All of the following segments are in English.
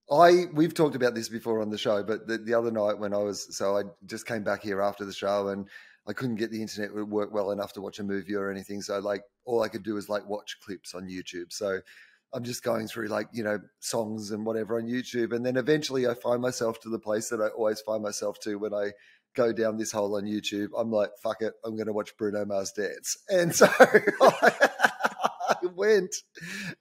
we've talked about this before on the show, but the other night when I just came back here after the show and I couldn't get the internet to work well enough to watch a movie or anything. So like all I could do was like watch clips on YouTube. So I'm just going through like, songs and whatever on YouTube. And then eventually I find myself to the place that I always find myself to when I go down this hole on YouTube. I'm like, fuck it, I'm going to watch Bruno Mars dance. And so I went,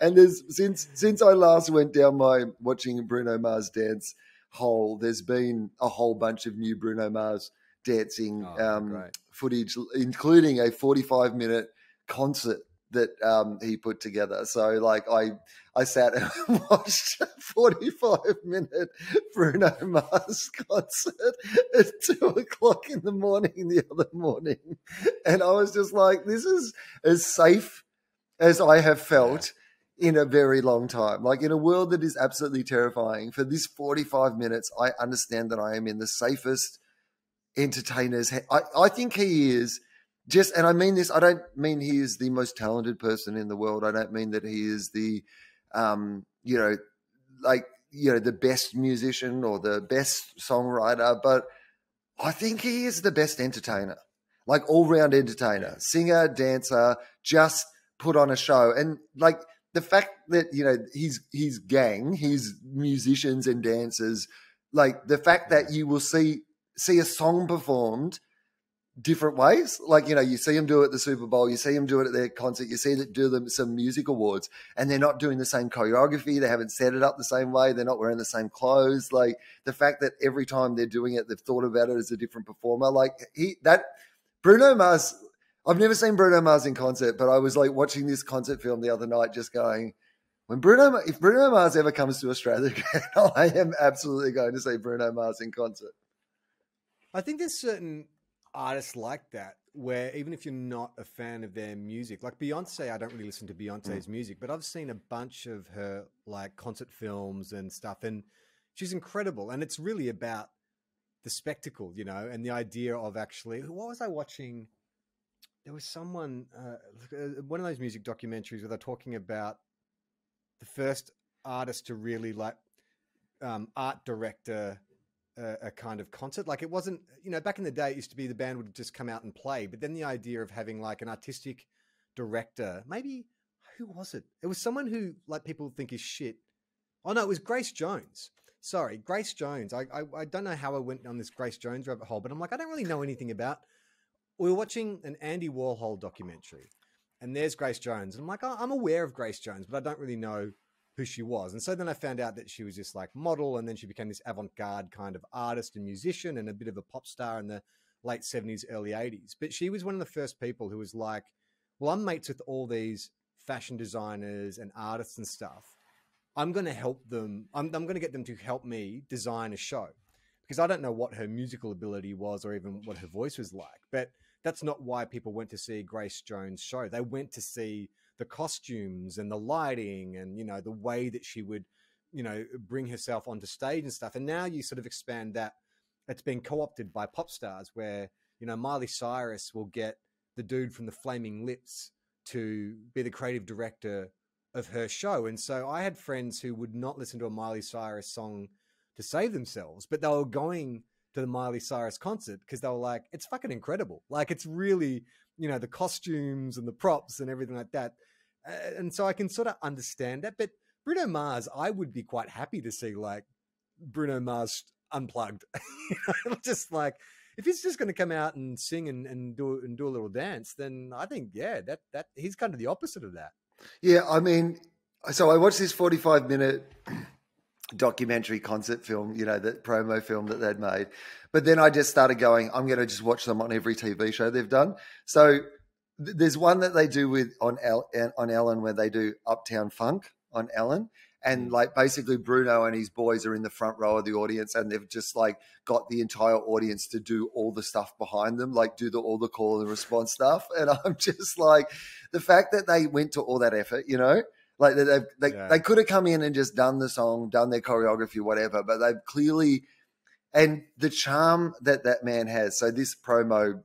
and since I last went down my watching Bruno Mars dance hole, there's been a whole bunch of new Bruno Mars dancing footage, including a 45-minute concert that he put together. So like I sat and watched a 45-minute Bruno Mars concert at 2:00 in the morning the other morning. And I was just like, this is as safe as I have felt in a very long time. Like in a world that is absolutely terrifying, for this 45 minutes, I understand that I am in the safest entertainer's head. I think he is just, and I mean this, I don't mean he is the most talented person in the world. I don't mean that he is the, the best musician or the best songwriter, but I think he is the best entertainer, like all-round entertainer, singer, dancer, just put on a show. And like the fact that, his gang, his musicians and dancers, like the fact that you will see a song performed different ways. Like, you see them do it at the Super Bowl, you see them do it at their concert, you see them do them some music awards, and they're not doing the same choreography. They haven't set it up the same way. They're not wearing the same clothes. Like the fact that every time they're doing it, they've thought about it as a different performer. Like Bruno Mars, I've never seen Bruno Mars in concert, but I was like watching this concert film the other night just going, if Bruno Mars ever comes to Australia again, I am absolutely going to see Bruno Mars in concert. I think there's certain artists like that where even if you're not a fan of their music, like Beyonce, I don't really listen to Beyonce's music, but I've seen a bunch of her like concert films and stuff, and she's incredible. And it's really about the spectacle, and the idea of actually, what was I watching? There was someone, one of those music documentaries where they're talking about the first artist to really like art director a kind of concert. Like it wasn't, back in the day, it used to be the band would just come out and play, but then the idea of having like an artistic director, maybe, who was it? It was someone who like people think is shit. Oh no, it was Grace Jones. Sorry, Grace Jones. I don't know how I went on this Grace Jones rabbit hole, but I'm like, I don't really know anything about. We were watching an Andy Warhol documentary, and there's Grace Jones. And I'm like, I'm aware of Grace Jones, but I don't really know who she was. And so then I found out that she was this like model, and then she became this avant-garde kind of artist and musician and a bit of a pop star in the late 70s, early 80s. But she was one of the first people who was like, well, I'm mates with all these fashion designers and artists and stuff. I'm going to help them. I'm going to get them to help me design a show, because I don't know what her musical ability was or even what her voice was like. But that's not why people went to see Grace Jones' show. They went to see the costumes and the lighting and, the way that she would, bring herself onto stage and stuff. And now you sort of expand that. It's been co-opted by pop stars where, Miley Cyrus will get the dude from the Flaming Lips to be the creative director of her show. And so I had friends who would not listen to a Miley Cyrus song to save themselves, but they were going to the Miley Cyrus concert because they were like, it's fucking incredible. Like it's really, the costumes and the props and everything like that. And so I can sort of understand that. But Bruno Mars, I would be quite happy to see like Bruno Mars unplugged. Just like, if he's just going to come out and sing and do a little dance, then I think, that he's kind of the opposite of that. Yeah. I mean, so I watched this 45-minute documentary concert film, that promo film that they'd made. But then I just started going, I'm going to just watch them on every TV show they've done. So there's one that they do on Ellen where they do Uptown Funk on Ellen. And like basically Bruno and his boys are in the front row of the audience, and they've just like got the entire audience to do all the stuff behind them, like do all the call and response stuff. And I'm just like, the fact that they went to all that effort, like they could have come in and just done the song, done their choreography, whatever, but they've clearly, and the charm that man has. So this promo,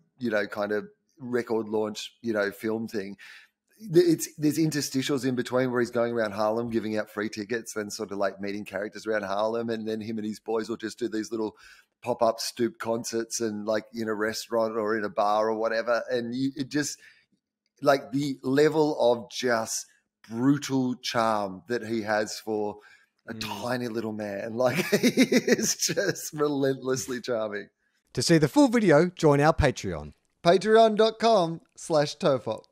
kind of record launch, film thing, there's interstitials in between where he's going around Harlem giving out free tickets and sort of like meeting characters around Harlem, and then him and his boys will just do these little pop-up stoop concerts and like in a restaurant or in a bar or whatever, and it just like the level of just brutal charm that he has for a tiny little man, like he is just relentlessly charming. To see the full video, join our Patreon. Patreon.com/TOFOP.